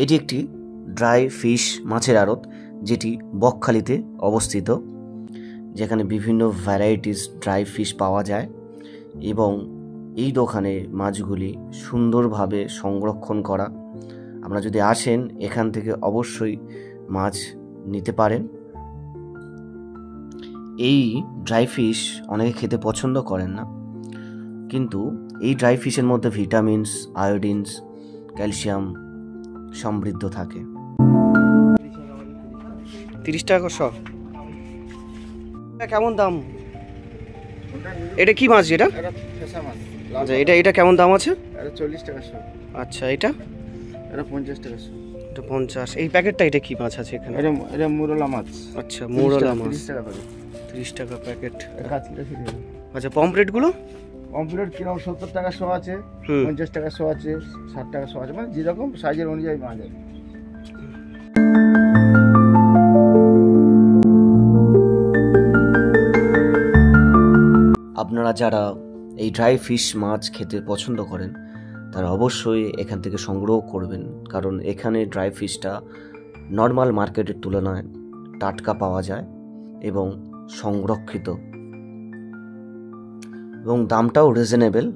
এটি একটি dry fish মাছের আড়ত, যেটি বকখালিতে অবস্থিত, যেখানে বিভিন্ন ভ্যারাইটিস ড্রাই ফিশ পাওয়া যায় এবং এই দোকানে মাছগুলি সুন্দরভাবে সংরক্ষণ করা। আপনারা যদি আসেন এখান থেকে অবশ্যই মাছ নিতে পারেন। এই ড্রাই ফিশ অনেকে খেতে পছন্দ করেন না, কিন্তু এই ড্রাই ফিশের মধ্যে ভিটামিনস, আয়োডিনস, ক্যালসিয়াম সমৃদ্ধ থাকে। 30 টাকা শ। কেমন দাম? এটা কি মাছ? এটা আচ্ছা, এটা কেমন দাম আছে? 40 টাকা শ। আচ্ছা, এটা 50 টাকা শ। এটা 50। এই প্যাকেটটা এটা কি মাছ আছে এখানে? এটা মুরলা মাছ। আচ্ছা, মুরলা মাছ 30 টাকা করে। 30 টাকা প্যাকেট। আচ্ছা, পমফ্রেট গুলো? পমফ্রেট কিরকম 70 টাকা শ আছে, 50 টাকা শ আছে, 60 টাকা শ আছে, মানে যেরকম সাইজের অনুযায়ী মাছ আছে। আপনারা যারা এই ড্রাই ফিশ মাছ খেতে পছন্দ করেন তারা অবশ্যই এখান থেকে সংগ্রহ করবেন, কারণ এখানে ড্রাই ফিশটা নর্মাল মার্কেটের তুলনায় টাটকা পাওয়া যায় এবং সংরক্ষিত, এবং দামটাও রিজনেবল।